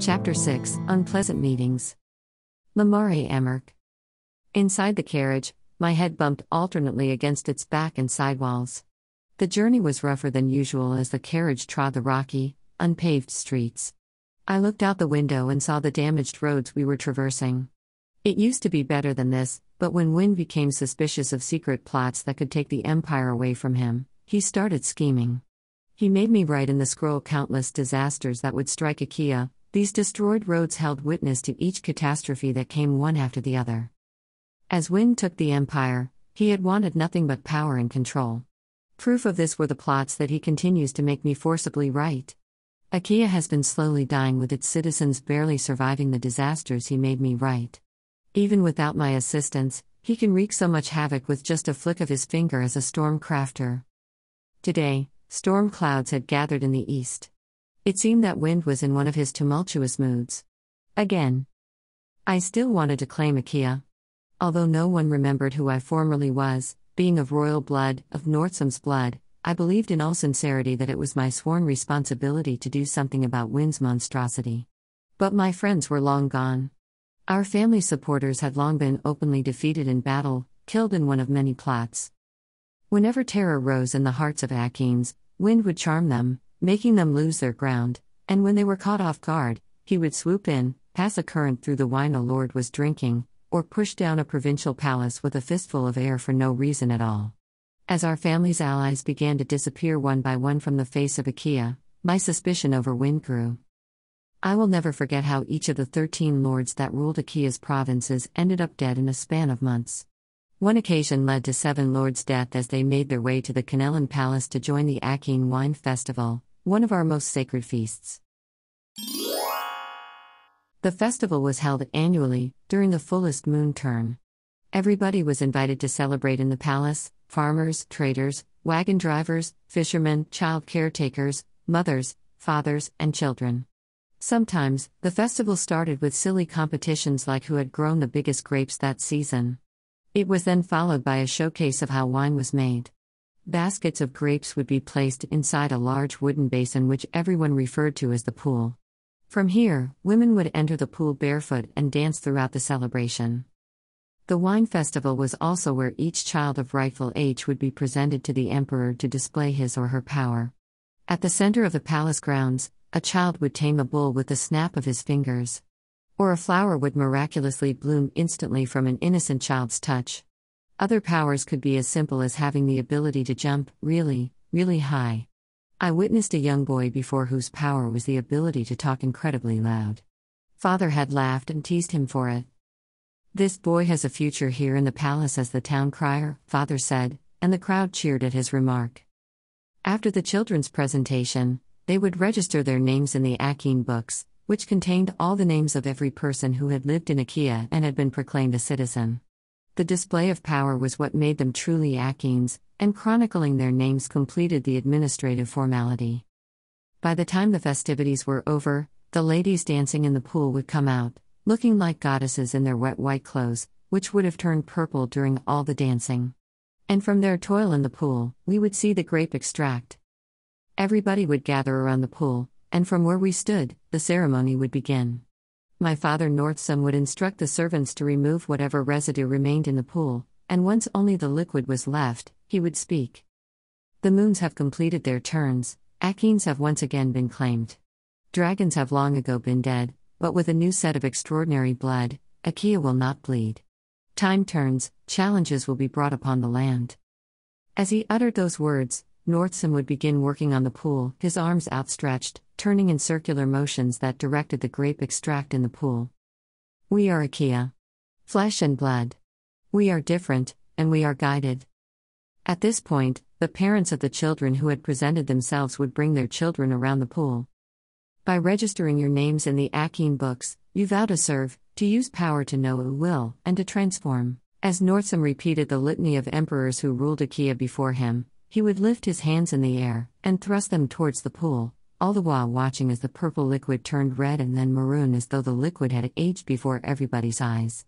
Chapter 6 Unpleasant Meetings. Lamare Amark. Inside the carriage, my head bumped alternately against its back and sidewalls. The journey was rougher than usual as the carriage trod the rocky, unpaved streets. I looked out the window and saw the damaged roads we were traversing. It used to be better than this, but when Wind became suspicious of secret plots that could take the Empire away from him, he started scheming. He made me write in the scroll countless disasters that would strike Akea. These destroyed roads held witness to each catastrophe that came one after the other. As Wind took the Empire, he had wanted nothing but power and control. Proof of this were the plots that he continues to make me forcibly write. Akea has been slowly dying with its citizens barely surviving the disasters he made me write. Even without my assistance, he can wreak so much havoc with just a flick of his finger as a storm crafter. Today, storm clouds had gathered in the east. It seemed that Wind was in one of his tumultuous moods. Again. I still wanted to claim Akea. Although no one remembered who I formerly was, being of royal blood, of Northam's blood, I believed in all sincerity that it was my sworn responsibility to do something about Wind's monstrosity. But my friends were long gone. Our family supporters had long been openly defeated in battle, killed in one of many plots. Whenever terror rose in the hearts of Akeans, Wind would charm them, making them lose their ground, and when they were caught off guard, he would swoop in, pass a current through the wine a lord was drinking, or push down a provincial palace with a fistful of air for no reason at all. As our family's allies began to disappear one by one from the face of Akea, my suspicion over Wind grew. I will never forget how each of the 13 lords that ruled Akea's provinces ended up dead in a span of months. One occasion led to 7 lords' death as they made their way to the Canellan Palace to join the Akene Wine Festival, one of our most sacred feasts. The festival was held annually, during the fullest moon turn. Everybody was invited to celebrate in the palace: farmers, traders, wagon drivers, fishermen, child caretakers, mothers, fathers, and children. Sometimes, the festival started with silly competitions like who had grown the biggest grapes that season. It was then followed by a showcase of how wine was made. Baskets of grapes would be placed inside a large wooden basin which everyone referred to as the pool. From here, women would enter the pool barefoot and dance throughout the celebration. The wine festival was also where each child of rightful age would be presented to the emperor to display his or her power. At the center of the palace grounds, a child would tame a bull with the snap of his fingers. Or a flower would miraculously bloom instantly from an innocent child's touch. Other powers could be as simple as having the ability to jump really, really high. I witnessed a young boy before whose power was the ability to talk incredibly loud. Father had laughed and teased him for it. "This boy has a future here in the palace as the town crier," Father said, and the crowd cheered at his remark. After the children's presentation, they would register their names in the Akene books, which contained all the names of every person who had lived in Akea and had been proclaimed a citizen. The display of power was what made them truly Akeans, and chronicling their names completed the administrative formality. By the time the festivities were over, the ladies dancing in the pool would come out, looking like goddesses in their wet white clothes, which would have turned purple during all the dancing. And from their toil in the pool, we would see the grape extract. Everybody would gather around the pool, and from where we stood, the ceremony would begin. My father Northam would instruct the servants to remove whatever residue remained in the pool, and once only the liquid was left, he would speak. "The moons have completed their turns, Akeans have once again been claimed. Dragons have long ago been dead, but with a new set of extraordinary blood, Akea will not bleed. Time turns, challenges will be brought upon the land." As he uttered those words, Northam would begin working on the pool, his arms outstretched, turning in circular motions that directed the grape extract in the pool. "We are Akea. Flesh and blood. We are different, and we are guided." At this point, the parents of the children who had presented themselves would bring their children around the pool. "By registering your names in the Akene books, you vow to serve, to use power to know will, and to transform." As Northam repeated the litany of emperors who ruled Akea before him, he would lift his hands in the air, and thrust them towards the pool, all the while watching as the purple liquid turned red and then maroon as though the liquid had aged before everybody's eyes.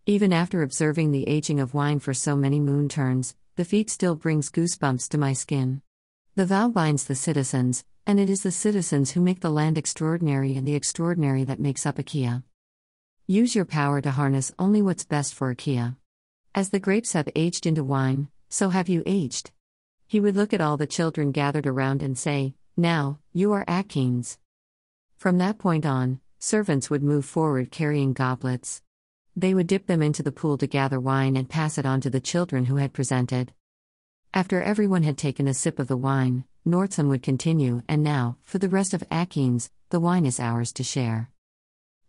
Even after observing the aging of wine for so many moon turns, the feat still brings goosebumps to my skin. The vow binds the citizens, and it is the citizens who make the land extraordinary and the extraordinary that makes up Akea. Use your power to harness only what's best for Akea. As the grapes have aged into wine, so have you aged. He would look at all the children gathered around and say, "Now, you are Akeans." From that point on, servants would move forward carrying goblets. They would dip them into the pool to gather wine and pass it on to the children who had presented. After everyone had taken a sip of the wine, Nordson would continue, "And now, for the rest of Akeans, the wine is ours to share."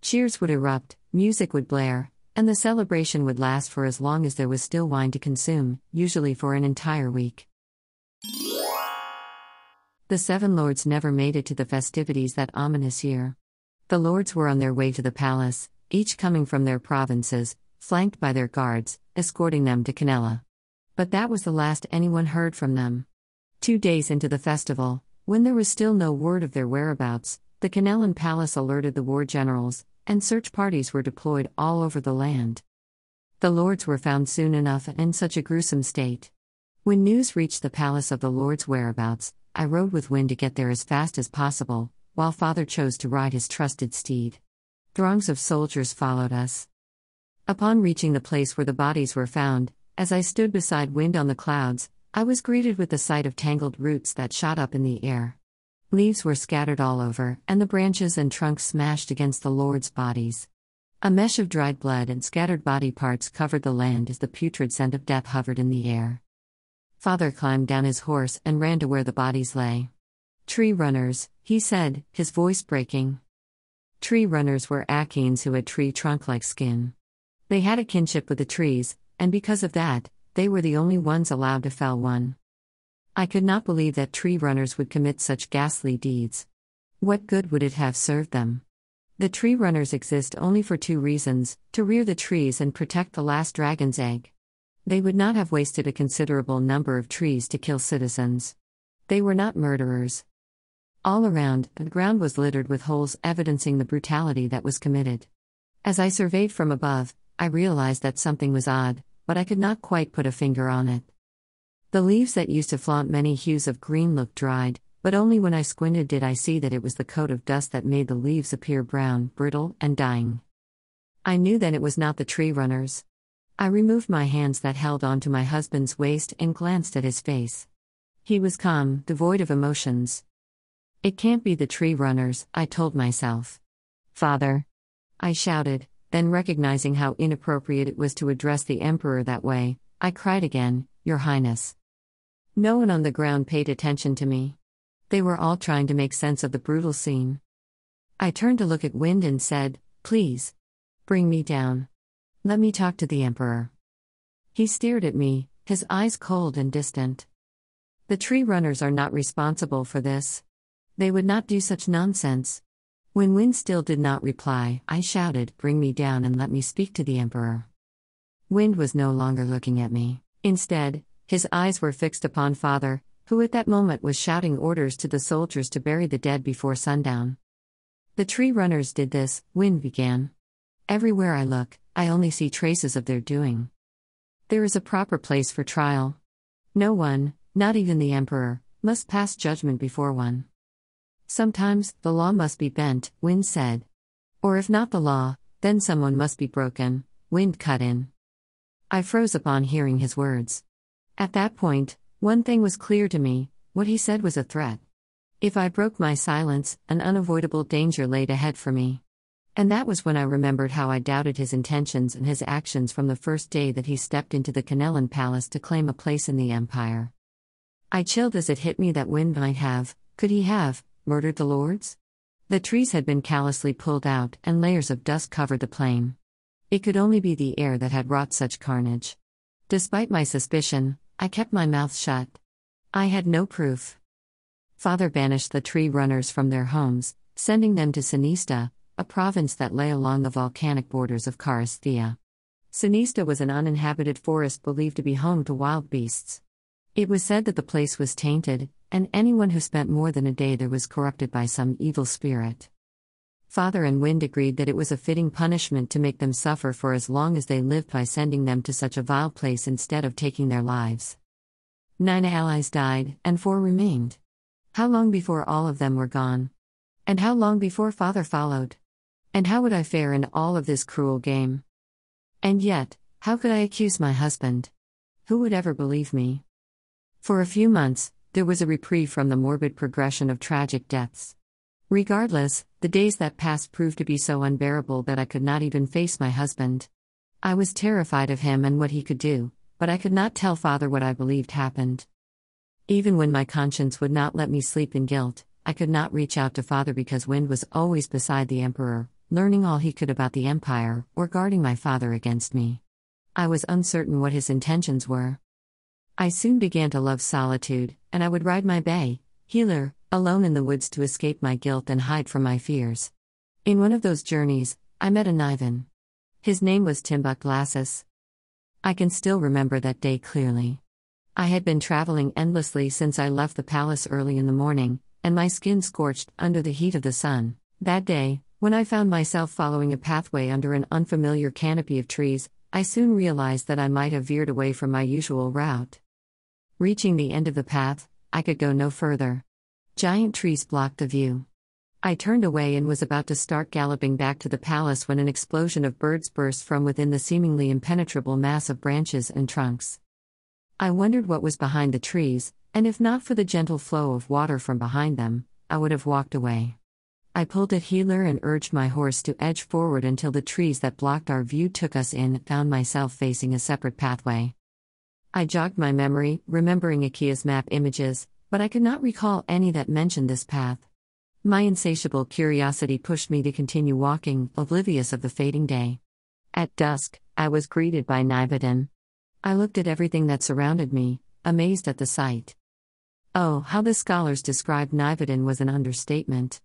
Cheers would erupt, music would blare, and the celebration would last for as long as there was still wine to consume, usually for an entire week. The 7 lords never made it to the festivities that ominous year. The lords were on their way to the palace, each coming from their provinces, flanked by their guards, escorting them to Canella. But that was the last anyone heard from them. 2 days into the festival, when there was still no word of their whereabouts, the Canellan palace alerted the war generals, and search parties were deployed all over the land. The lords were found soon enough and in such a gruesome state. When news reached the palace of the lords' whereabouts, I rode with Wind to get there as fast as possible, while father chose to ride his trusted steed. Throngs of soldiers followed us. Upon reaching the place where the bodies were found, as I stood beside Wind on the clouds, I was greeted with the sight of tangled roots that shot up in the air. Leaves were scattered all over, and the branches and trunks smashed against the lords' bodies. A mesh of dried blood and scattered body parts covered the land as the putrid scent of death hovered in the air. Father climbed down his horse and ran to where the bodies lay. "Tree runners," he said, his voice breaking. Tree runners were Akeans who had tree trunk-like skin. They had a kinship with the trees, and because of that, they were the only ones allowed to fell one. I could not believe that tree runners would commit such ghastly deeds. What good would it have served them? The tree runners exist only for 2 reasons: to rear the trees and protect the last dragon's egg. They would not have wasted a considerable number of trees to kill citizens. They were not murderers. All around, the ground was littered with holes evidencing the brutality that was committed. As I surveyed from above, I realized that something was odd, but I could not quite put a finger on it. The leaves that used to flaunt many hues of green looked dried, but only when I squinted did I see that it was the coat of dust that made the leaves appear brown, brittle, and dying. I knew then it was not the tree runners. I removed my hands that held onto my husband's waist and glanced at his face. He was calm, devoid of emotions. "It can't be the tree runners," I told myself. "Father!" I shouted, then recognizing how inappropriate it was to address the emperor that way, I cried again, "Your Highness." No one on the ground paid attention to me. They were all trying to make sense of the brutal scene. I turned to look at Wind and said, "Please. Bring me down. Let me talk to the emperor." He stared at me, his eyes cold and distant. "The tree runners are not responsible for this. They would not do such nonsense." When Wind still did not reply, I shouted, "Bring me down and let me speak to the emperor." Wind was no longer looking at me. Instead, his eyes were fixed upon father, who at that moment was shouting orders to the soldiers to bury the dead before sundown. "The tree runners did this," Wind began. "Everywhere I look, I only see traces of their doing. There is a proper place for trial. No one, not even the emperor, must pass judgment before one. Sometimes, the law must be bent," Wind said. "Or if not the law, then someone must be broken," Wind cut in. I froze upon hearing his words. At that point, one thing was clear to me: what he said was a threat. If I broke my silence, an unavoidable danger laid ahead for me. And that was when I remembered how I doubted his intentions and his actions from the first day that he stepped into the Canellan palace to claim a place in the empire. I chilled as it hit me that Wind could he have, murdered the lords? The trees had been callously pulled out, and layers of dust covered the plain. It could only be the air that had wrought such carnage. Despite my suspicion, I kept my mouth shut. I had no proof. Father banished the tree runners from their homes, sending them to Sinista, a province that lay along the volcanic borders of Karasthea. Sinista was an uninhabited forest believed to be home to wild beasts. It was said that the place was tainted, and anyone who spent more than a day there was corrupted by some evil spirit. Father and Wind agreed that it was a fitting punishment to make them suffer for as long as they lived by sending them to such a vile place instead of taking their lives. 9 allies died, and 4 remained. How long before all of them were gone? And how long before father followed? And how would I fare in all of this cruel game? And yet, how could I accuse my husband? Who would ever believe me? For a few months, there was a reprieve from the morbid progression of tragic deaths. Regardless, the days that passed proved to be so unbearable that I could not even face my husband. I was terrified of him and what he could do, but I could not tell father what I believed happened. Even when my conscience would not let me sleep in guilt, I could not reach out to father because Wind was always beside the emperor, learning all he could about the empire, or guarding my father against me. I was uncertain what his intentions were. I soon began to love solitude, and I would ride my bay, Healer, alone in the woods to escape my guilt and hide from my fears. In one of those journeys, I met a Nividin. His name was Timbukt. I can still remember that day clearly. I had been traveling endlessly since I left the palace early in the morning, and my skin scorched under the heat of the sun. That day, when I found myself following a pathway under an unfamiliar canopy of trees, I soon realized that I might have veered away from my usual route. Reaching the end of the path, I could go no further. Giant trees blocked the view. I turned away and was about to start galloping back to the palace when an explosion of birds burst from within the seemingly impenetrable mass of branches and trunks. I wondered what was behind the trees, and if not for the gentle flow of water from behind them, I would have walked away. I pulled at Healer and urged my horse to edge forward until the trees that blocked our view took us in, found myself facing a separate pathway. I jogged my memory, remembering Akea's map images, but I could not recall any that mentioned this path. My insatiable curiosity pushed me to continue walking, oblivious of the fading day. At dusk, I was greeted by Nividin. I looked at everything that surrounded me, amazed at the sight. Oh, how the scholars described Nividin was an understatement.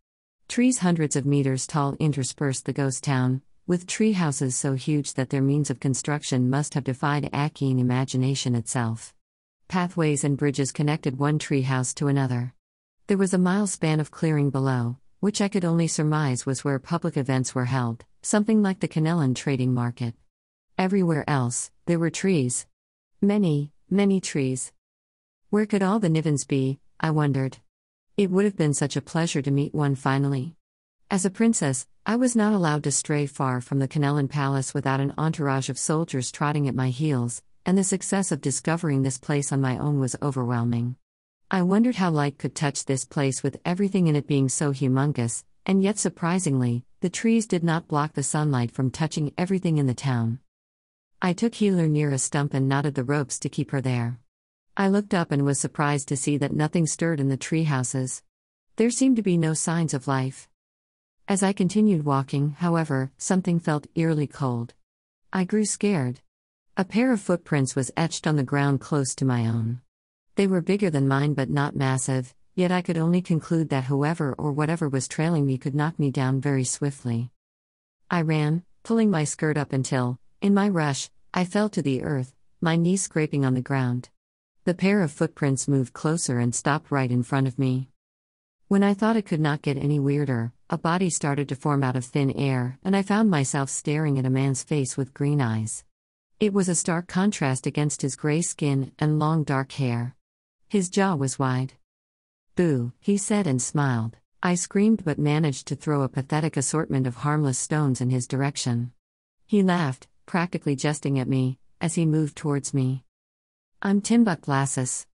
Trees hundreds of meters tall interspersed the ghost town, with tree houses so huge that their means of construction must have defied Akean imagination itself. Pathways and bridges connected one tree house to another. There was a mile span of clearing below, which I could only surmise was where public events were held, something like the Kino trading market. Everywhere else, there were trees. Many, many trees. Where could all the Nivins be, I wondered. It would have been such a pleasure to meet one finally. As a princess, I was not allowed to stray far from the Kino palace without an entourage of soldiers trotting at my heels, and the success of discovering this place on my own was overwhelming. I wondered how light could touch this place with everything in it being so humongous, and yet surprisingly, the trees did not block the sunlight from touching everything in the town. I took Healer near a stump and knotted the ropes to keep her there. I looked up and was surprised to see that nothing stirred in the tree houses. There seemed to be no signs of life. As I continued walking, however, something felt eerily cold. I grew scared. A pair of footprints was etched on the ground close to my own. They were bigger than mine but not massive, yet I could only conclude that whoever or whatever was trailing me could knock me down very swiftly. I ran, pulling my skirt up until, in my rush, I fell to the earth, my knees scraping on the ground. The pair of footprints moved closer and stopped right in front of me. When I thought it could not get any weirder, a body started to form out of thin air, and I found myself staring at a man's face with green eyes. It was a stark contrast against his gray skin and long dark hair. His jaw was wide. "Boo," he said and smiled. I screamed but managed to throw a pathetic assortment of harmless stones in his direction. He laughed, practically jesting at me, as he moved towards me. "I'm Timbukt."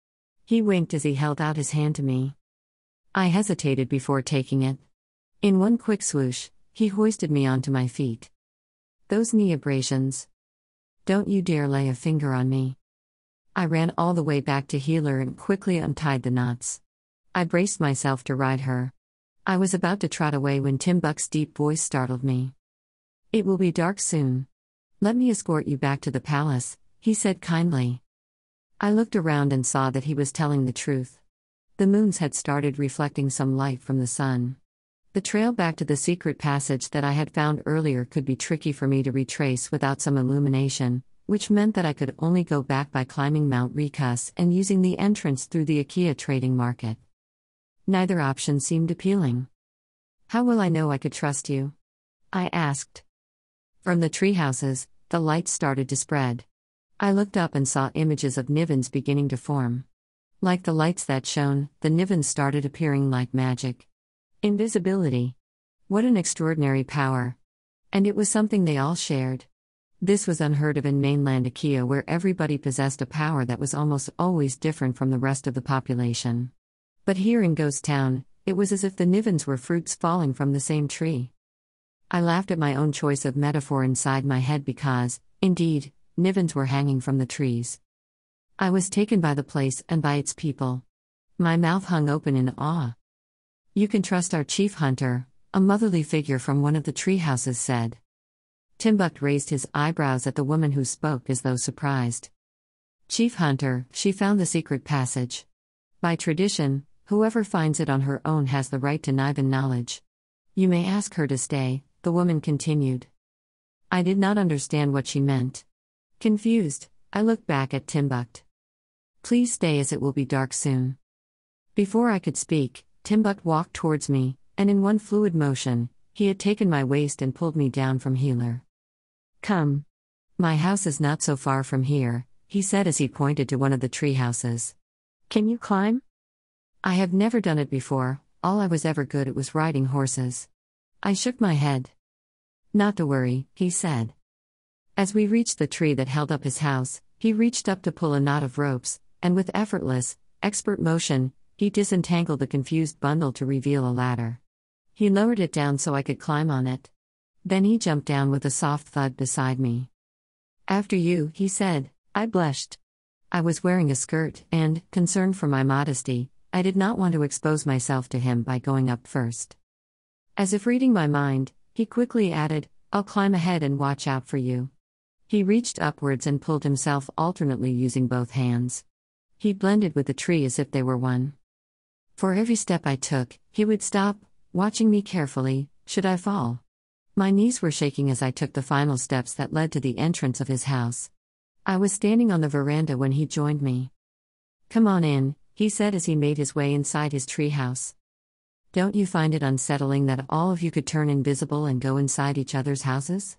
He winked as he held out his hand to me. I hesitated before taking it. In one quick swoosh, he hoisted me onto my feet. "Those knee abrasions. Don't you dare lay a finger on me." I ran all the way back to Healer and quickly untied the knots. I braced myself to ride her. I was about to trot away when Timbukt's deep voice startled me. "It will be dark soon. Let me escort you back to the palace," he said kindly. I looked around and saw that he was telling the truth. The moons had started reflecting some light from the sun. The trail back to the secret passage that I had found earlier could be tricky for me to retrace without some illumination, which meant that I could only go back by climbing Mount Rikas and using the entrance through the Akea trading market. Neither option seemed appealing. "How will I know I could trust you?" I asked. From the tree houses, the light started to spread. I looked up and saw images of Nivins beginning to form. Like the lights that shone, the Nividin started appearing like magic. Invisibility. What an extraordinary power. And it was something they all shared. This was unheard of in mainland Akea, where everybody possessed a power that was almost always different from the rest of the population. But here in Ghost Town, it was as if the Nividins were fruits falling from the same tree. I laughed at my own choice of metaphor inside my head because, indeed, Nividins were hanging from the trees. I was taken by the place and by its people. My mouth hung open in awe. "You can trust our chief hunter," a motherly figure from one of the tree houses said. Timbukt raised his eyebrows at the woman who spoke as though surprised. "Chief hunter, she found the secret passage. By tradition, whoever finds it on her own has the right to Nividin knowledge. You may ask her to stay," the woman continued. I did not understand what she meant. Confused, I looked back at Timbukt. "Please stay, as it will be dark soon." Before I could speak, Timbukt walked towards me, and in one fluid motion, he had taken my waist and pulled me down from healer. "Come. My house is not so far from here," he said as he pointed to one of the tree houses. "Can you climb?" I have never done it before. All I was ever good at was riding horses. I shook my head. "Not to worry," he said. As we reached the tree that held up his house, he reached up to pull a knot of ropes, and with effortless, expert motion, he disentangled the confused bundle to reveal a ladder. He lowered it down so I could climb on it. Then he jumped down with a soft thud beside me. "After you," he said. I blushed. I was wearing a skirt, and, concerned for my modesty, I did not want to expose myself to him by going up first. As if reading my mind, he quickly added, "I'll climb ahead and watch out for you." He reached upwards and pulled himself alternately using both hands. He blended with the tree as if they were one. For every step I took, he would stop, watching me carefully, should I fall. My knees were shaking as I took the final steps that led to the entrance of his house. I was standing on the veranda when he joined me. "Come on in," he said as he made his way inside his treehouse. "Don't you find it unsettling that all of you could turn invisible and go inside each other's houses?"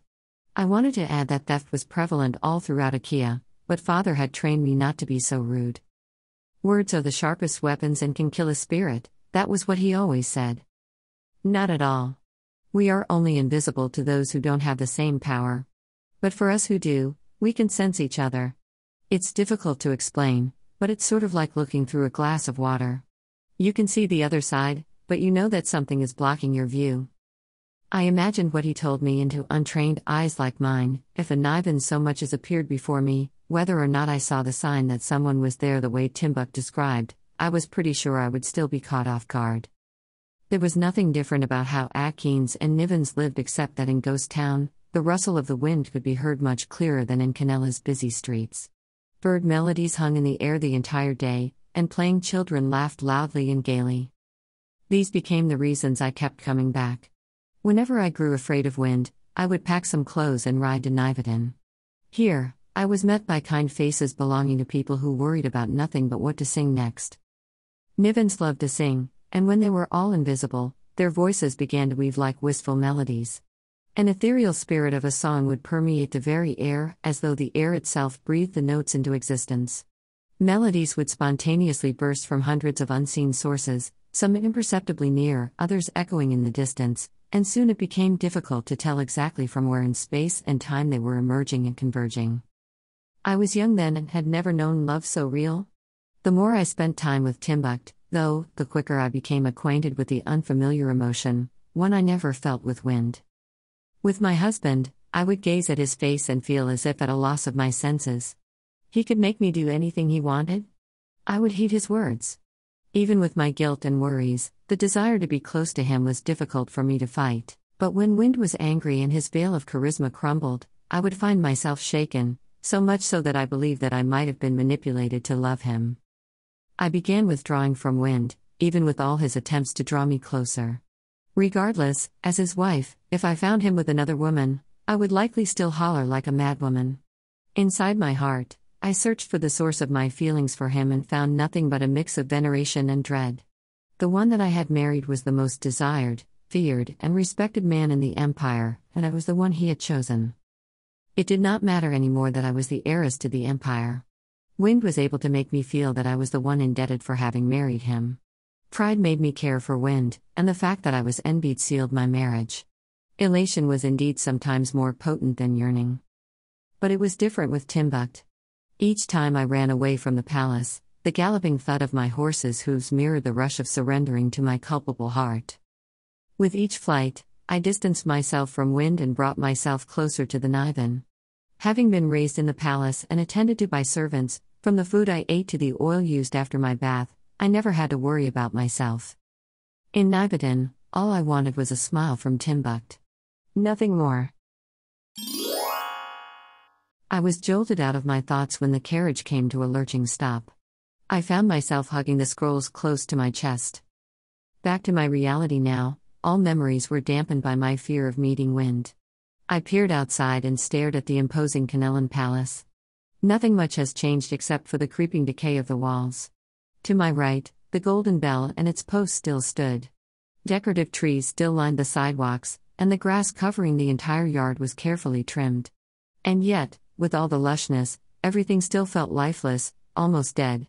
I wanted to add that theft was prevalent all throughout Akea, but Father had trained me not to be so rude. "Words are the sharpest weapons and can kill a spirit," that was what he always said. Not at all. We are only invisible to those who don't have the same power. But for us who do, we can sense each other. It's difficult to explain, but it's sort of like looking through a glass of water. You can see the other side, but you know that something is blocking your view. I imagined what he told me into untrained eyes like mine. If a Nividin so much as appeared before me, whether or not I saw the sign that someone was there the way Timbukt described, I was pretty sure I would still be caught off guard. There was nothing different about how Akeans and Nividins lived except that in Ghost Town, the rustle of the wind could be heard much clearer than in Canela's busy streets. Bird melodies hung in the air the entire day, and playing children laughed loudly and gaily. These became the reasons I kept coming back. Whenever I grew afraid of wind, I would pack some clothes and ride to Nividin. Here, I was met by kind faces belonging to people who worried about nothing but what to sing next. Nividins loved to sing, and when they were all invisible, their voices began to weave like wistful melodies. An ethereal spirit of a song would permeate the very air, as though the air itself breathed the notes into existence. Melodies would spontaneously burst from hundreds of unseen sources, some imperceptibly near, others echoing in the distance, and soon it became difficult to tell exactly from where in space and time they were emerging and converging. I was young then and had never known love so real. The more I spent time with Timbukt, though, the quicker I became acquainted with the unfamiliar emotion, one I never felt with wind. With my husband, I would gaze at his face and feel as if at a loss of my senses. He could make me do anything he wanted. I would heed his words. Even with my guilt and worries, the desire to be close to him was difficult for me to fight. But when Wind was angry and his veil of charisma crumbled, I would find myself shaken, so much so that I believed that I might have been manipulated to love him. I began withdrawing from Wind, even with all his attempts to draw me closer. Regardless, as his wife, if I found him with another woman, I would likely still holler like a madwoman. Inside my heart, I searched for the source of my feelings for him and found nothing but a mix of veneration and dread. The one that I had married was the most desired, feared, and respected man in the empire, and I was the one he had chosen. It did not matter anymore that I was the heiress to the empire. Wind was able to make me feel that I was the one indebted for having married him. Pride made me care for Wind, and the fact that I was envied sealed my marriage. Elation was indeed sometimes more potent than yearning. But it was different with Timbukt. Each time I ran away from the palace, the galloping thud of my horses' hooves mirrored the rush of surrendering to my culpable heart. With each flight, I distanced myself from Wind and brought myself closer to the Nividin. Having been raised in the palace and attended to by servants, from the food I ate to the oil used after my bath, I never had to worry about myself. In Nividin, all I wanted was a smile from Timbukt. Nothing more. I was jolted out of my thoughts when the carriage came to a lurching stop. I found myself hugging the scrolls close to my chest. Back to my reality now, all memories were dampened by my fear of meeting Wind. I peered outside and stared at the imposing Canellan Palace. Nothing much has changed except for the creeping decay of the walls. To my right, the golden bell and its post still stood. Decorative trees still lined the sidewalks, and the grass covering the entire yard was carefully trimmed. And yet, with all the lushness, everything still felt lifeless, almost dead.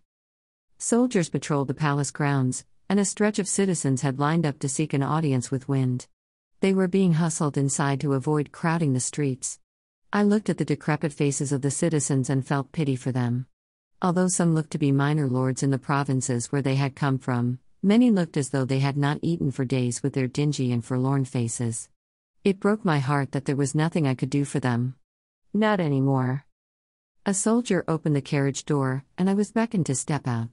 Soldiers patrolled the palace grounds, and a stretch of citizens had lined up to seek an audience with Wind. They were being hustled inside to avoid crowding the streets. I looked at the decrepit faces of the citizens and felt pity for them. Although some looked to be minor lords in the provinces where they had come from, many looked as though they had not eaten for days with their dingy and forlorn faces. It broke my heart that there was nothing I could do for them. Not anymore. A soldier opened the carriage door, and I was beckoned to step out.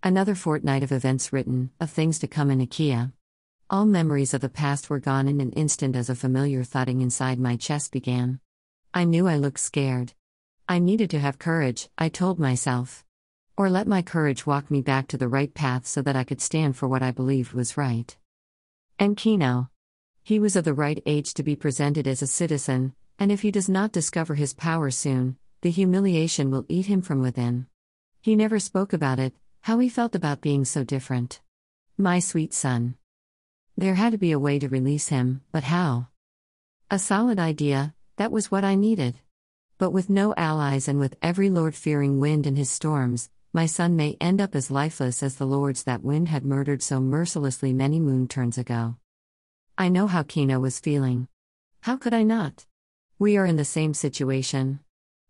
Another fortnight of events written, of things to come in Akea. All memories of the past were gone in an instant as a familiar thudding inside my chest began. I knew I looked scared. I needed to have courage, I told myself. Or let my courage walk me back to the right path so that I could stand for what I believed was right. And Kino. He was of the right age to be presented as a citizen, and if he does not discover his power soon, the humiliation will eat him from within. He never spoke about it, how he felt about being so different. My sweet son. There had to be a way to release him, but how? A solid idea, that was what I needed. But with no allies and with every lord fearing Wind and his storms, my son may end up as lifeless as the lords that Wind had murdered so mercilessly many moon turns ago. I know how Kino was feeling. How could I not? We are in the same situation.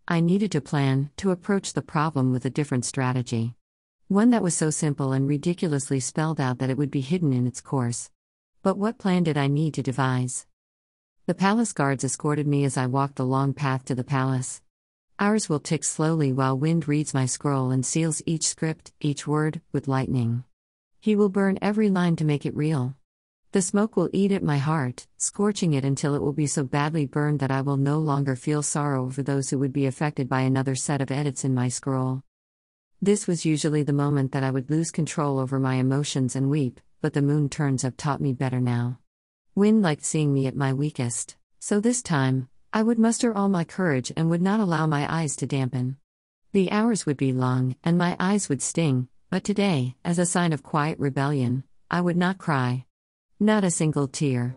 I needed to plan, to approach the problem with a different strategy. One that was so simple and ridiculously spelled out that it would be hidden in its course. But what plan did I need to devise? The palace guards escorted me as I walked the long path to the palace. Hours will tick slowly while Wind reads my scroll and seals each script, each word, with lightning. He will burn every line to make it real. The smoke will eat at my heart, scorching it until it will be so badly burned that I will no longer feel sorrow over those who would be affected by another set of edits in my scroll. This was usually the moment that I would lose control over my emotions and weep, but the moon turns have taught me better now. Wind liked seeing me at my weakest, so this time, I would muster all my courage and would not allow my eyes to dampen. The hours would be long, and my eyes would sting, but today, as a sign of quiet rebellion, I would not cry. Not a single tear.